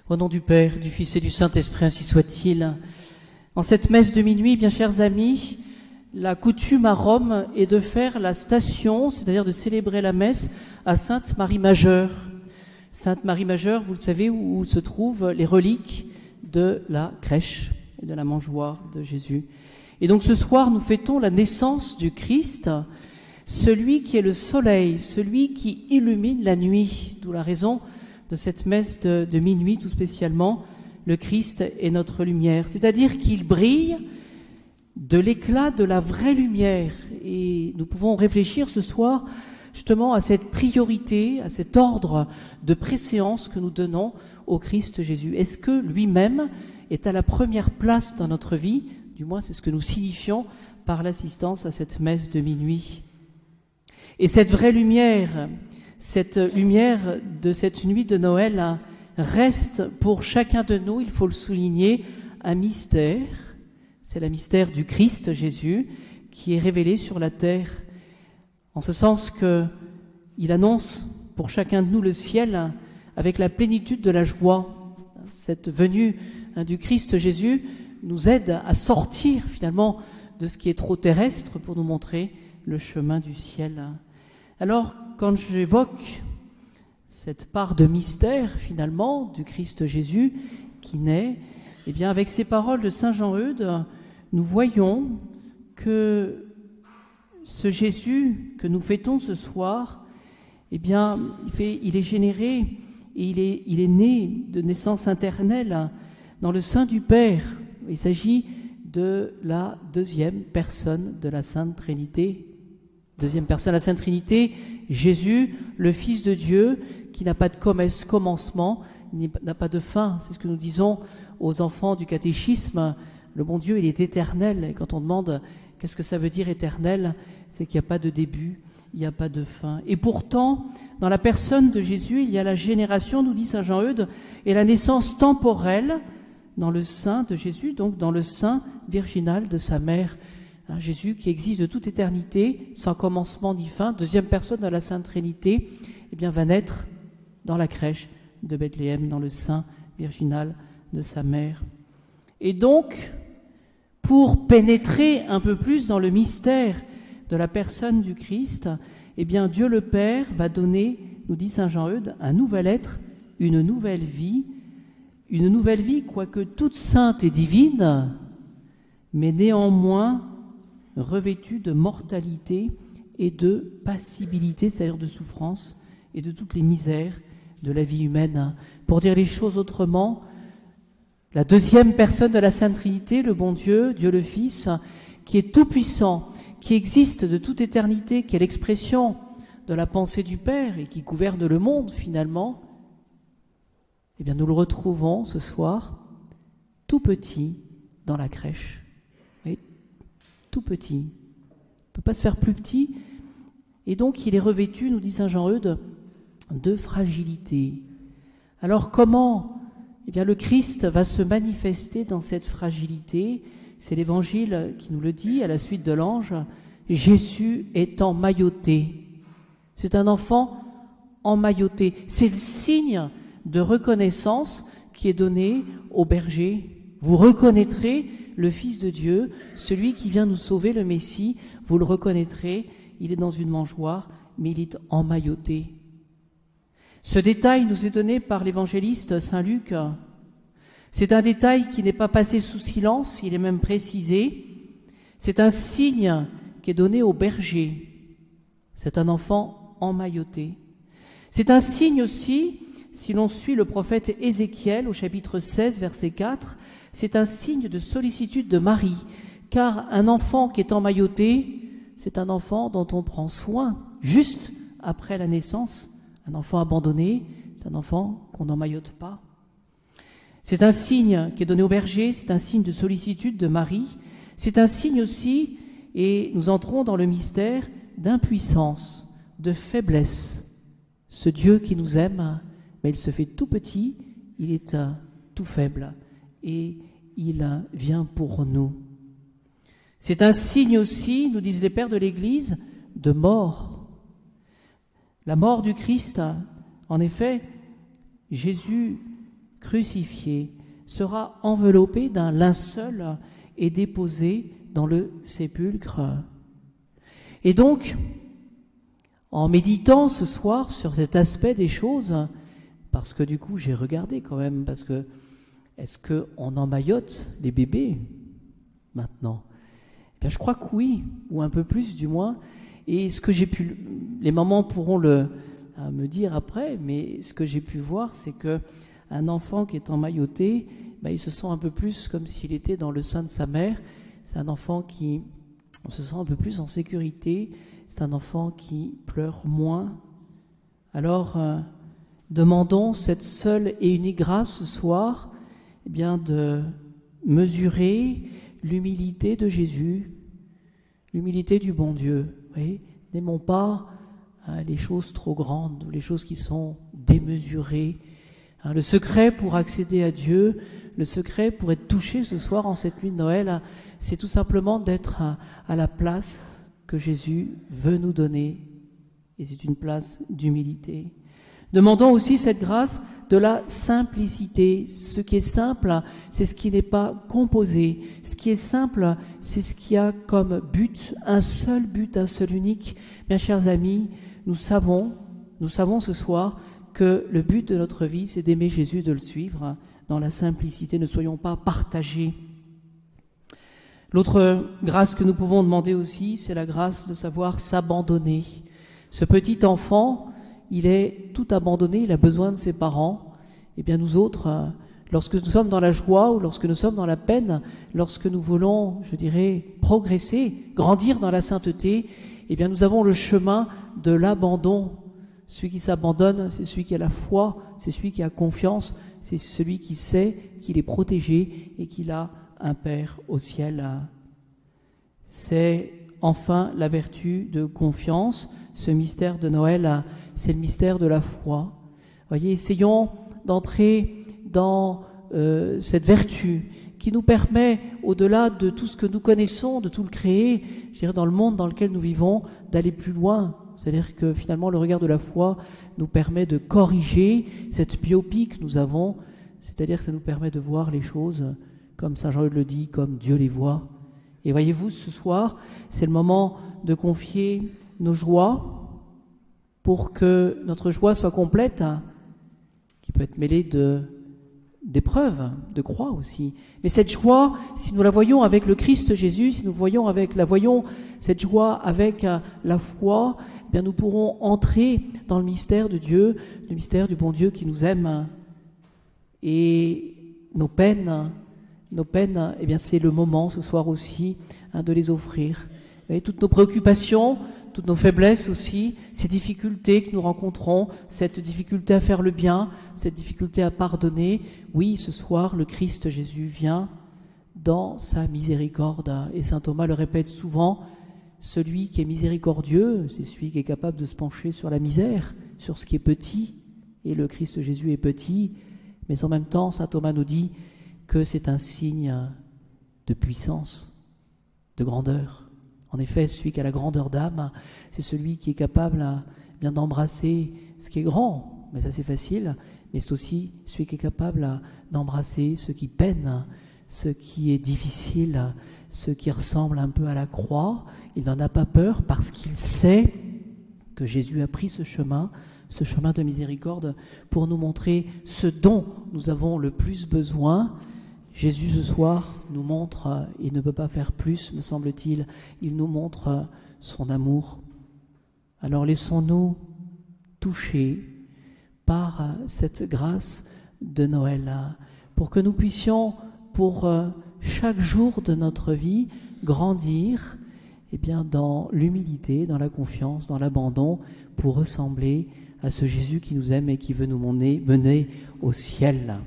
Au nom du Père, du Fils et du Saint-Esprit, ainsi soit-il. En cette messe de minuit, bien chers amis, la coutume à Rome est de faire la station, c'est-à-dire de célébrer la messe à Sainte Marie Majeure. Sainte Marie Majeure, vous le savez, où se trouvent les reliques de la crèche et de la mangeoire de Jésus. Et donc ce soir, nous fêtons la naissance du Christ, celui qui est le soleil, celui qui illumine la nuit, d'où la raison de cette messe de minuit tout spécialement. Le Christ est notre lumière, c'est-à-dire qu'il brille de l'éclat de la vraie lumière. Et nous pouvons réfléchir ce soir justement à cette priorité, à cet ordre de préséance que nous donnons au Christ Jésus. Est-ce que lui-même est à la première place dans notre vie? Du moins, c'est ce que nous signifions par l'assistance à cette messe de minuit. Et cette vraie lumière, cette lumière de cette nuit de Noël reste pour chacun de nous, il faut le souligner, un mystère. C'est le mystère du Christ Jésus qui est révélé sur la terre, en ce sens qu'il annonce pour chacun de nous le ciel avec la plénitude de la joie. Cette venue du Christ Jésus nous aide à sortir finalement de ce qui est trop terrestre pour nous montrer le chemin du ciel. Alors, quand j'évoque cette part de mystère finalement du Christ Jésus qui naît, eh bien avec ces paroles de Saint Jean-Eudes, nous voyons que ce Jésus que nous fêtons ce soir, eh bien il est généré et il est né de naissance éternelle dans le sein du Père. Il s'agit de la deuxième personne de la Sainte Trinité. Deuxième personne de la Sainte Trinité, Jésus, le Fils de Dieu, qui n'a pas de commencement, n'a pas de fin. C'est ce que nous disons aux enfants du catéchisme. Le bon Dieu, il est éternel. Et quand on demande qu'est-ce que ça veut dire éternel, c'est qu'il n'y a pas de début, il n'y a pas de fin. Et pourtant, dans la personne de Jésus, il y a la génération, nous dit saint Jean-Eudes, et la naissance temporelle dans le sein de Jésus, donc dans le sein virginal de sa mère. Jésus qui existe de toute éternité, sans commencement ni fin, deuxième personne de la Sainte Trinité, eh bien, va naître dans la crèche de Bethléem, dans le sein virginal de sa mère. Et donc, pour pénétrer un peu plus dans le mystère de la personne du Christ, eh bien, Dieu le Père va donner, nous dit saint Jean-Eudes, un nouvel être, une nouvelle vie, quoique toute sainte et divine, mais néanmoins revêtue de mortalité et de passibilité, c'est-à-dire de souffrance et de toutes les misères de la vie humaine. Pour dire les choses autrement, la deuxième personne de la Sainte Trinité, le bon Dieu, Dieu le Fils, qui est tout-puissant, qui existe de toute éternité, qui est l'expression de la pensée du Père et qui gouverne le monde finalement, eh bien nous le retrouvons ce soir tout petit dans la crèche. Tout petit. Il ne peut pas se faire plus petit. Et donc, il est revêtu, nous dit saint Jean-Eudes, de fragilité. Alors, comment eh bien, le Christ va se manifester dans cette fragilité? C'est l'Évangile qui nous le dit, à la suite de l'ange. Jésus est emmailloté. C'est un enfant emmailloté. C'est le signe de reconnaissance qui est donné au berger. Vous reconnaîtrez le Fils de Dieu, celui qui vient nous sauver, le Messie, vous le reconnaîtrez, il est dans une mangeoire, mais il est emmailloté. Ce détail nous est donné par l'évangéliste Saint Luc. C'est un détail qui n'est pas passé sous silence, il est même précisé. C'est un signe qui est donné au berger. C'est un enfant emmailloté. C'est un signe aussi, si l'on suit le prophète Ézéchiel au chapitre 16, verset 4, c'est un signe de sollicitude de Marie, car un enfant qui est emmailloté, c'est un enfant dont on prend soin juste après la naissance. Un enfant abandonné, c'est un enfant qu'on n'emmaillote pas. C'est un signe qui est donné au berger, c'est un signe de sollicitude de Marie. C'est un signe aussi, et nous entrons dans le mystère d'impuissance, de faiblesse. Ce Dieu qui nous aime, mais il se fait tout petit, il est tout faible. Et il vient pour nous. C'est un signe aussi, nous disent les pères de l'Église, de mort. La mort du Christ, en effet, Jésus crucifié, sera enveloppé d'un linceul et déposé dans le sépulcre. Et donc, en méditant ce soir sur cet aspect des choses, parce que du coup j'ai regardé quand même, parce que est-ce qu'on emmaillote les bébés maintenant? Eh bien, je crois que oui, ou un peu plus du moins. Et ce que j'ai pu, les mamans pourront me dire après, mais ce que j'ai pu voir, c'est que un enfant qui est emmailloté, il se sent un peu plus comme s'il était dans le sein de sa mère. C'est un enfant qui se sent un peu plus en sécurité. C'est un enfant qui pleure moins. Alors, demandons cette seule et unique grâce ce soir, de mesurer l'humilité de Jésus, l'humilité du bon Dieu. Oui, n'aimons pas les choses trop grandes, les choses qui sont démesurées. Le secret pour accéder à Dieu, le secret pour être touché ce soir en cette nuit de Noël, c'est tout simplement d'être à la place que Jésus veut nous donner. Et c'est une place d'humilité. Demandons aussi cette grâce de la simplicité. Ce qui est simple, c'est ce qui n'est pas composé. Ce qui est simple, c'est ce qui a comme but, un seul unique. Bien chers amis, nous savons ce soir que le but de notre vie, c'est d'aimer Jésus, de le suivre dans la simplicité. Ne soyons pas partagés. L'autre grâce que nous pouvons demander aussi, c'est la grâce de savoir s'abandonner. Ce petit enfant, il est tout abandonné, il a besoin de ses parents. Eh bien nous autres, lorsque nous sommes dans la joie ou lorsque nous sommes dans la peine, lorsque nous voulons, progresser, grandir dans la sainteté, eh bien nous avons le chemin de l'abandon. Celui qui s'abandonne, c'est celui qui a la foi, c'est celui qui a confiance, c'est celui qui sait qu'il est protégé et qu'il a un Père au ciel. C'est enfin la vertu de confiance. Ce mystère de Noël, c'est le mystère de la foi. Voyez, essayons d'entrer dans cette vertu qui nous permet, au-delà de tout ce que nous connaissons, de tout le créé, dans le monde dans lequel nous vivons, d'aller plus loin. C'est-à-dire que finalement, le regard de la foi nous permet de corriger cette myopie que nous avons, c'est-à-dire que ça nous permet de voir les choses comme Saint Jean le dit, comme Dieu les voit. Et voyez-vous, ce soir, c'est le moment de confier nos joies pour que notre joie soit complète, qui peut être mêlée d'épreuves, de croix aussi. Mais cette joie, si nous la voyons avec le Christ Jésus, si nous voyons cette joie avec la foi, eh bien nous pourrons entrer dans le mystère de Dieu, le mystère du bon Dieu qui nous aime. Et nos peines, eh bien c'est le moment ce soir aussi de les offrir. Et toutes nos préoccupations, toutes nos faiblesses aussi, ces difficultés que nous rencontrons, cette difficulté à faire le bien, cette difficulté à pardonner, oui, ce soir, le Christ Jésus vient dans sa miséricorde. Et saint Thomas le répète souvent, celui qui est miséricordieux, c'est celui qui est capable de se pencher sur la misère, sur ce qui est petit, et le Christ Jésus est petit, mais en même temps, saint Thomas nous dit que c'est un signe de puissance, de grandeur. En effet, celui qui a la grandeur d'âme, c'est celui qui est capable bien d'embrasser ce qui est grand, mais ça c'est facile, mais c'est aussi celui qui est capable d'embrasser ce qui peine, ce qui est difficile, ce qui ressemble un peu à la croix. Il n'en a pas peur parce qu'il sait que Jésus a pris ce chemin de miséricorde pour nous montrer ce dont nous avons le plus besoin. Jésus, ce soir, nous montre, il ne peut pas faire plus, me semble-t-il, il nous montre son amour. Alors laissons-nous toucher par cette grâce de Noël, pour que nous puissions, pour chaque jour de notre vie, grandir dans l'humilité, dans la confiance, dans l'abandon, pour ressembler à ce Jésus qui nous aime et qui veut nous mener au ciel.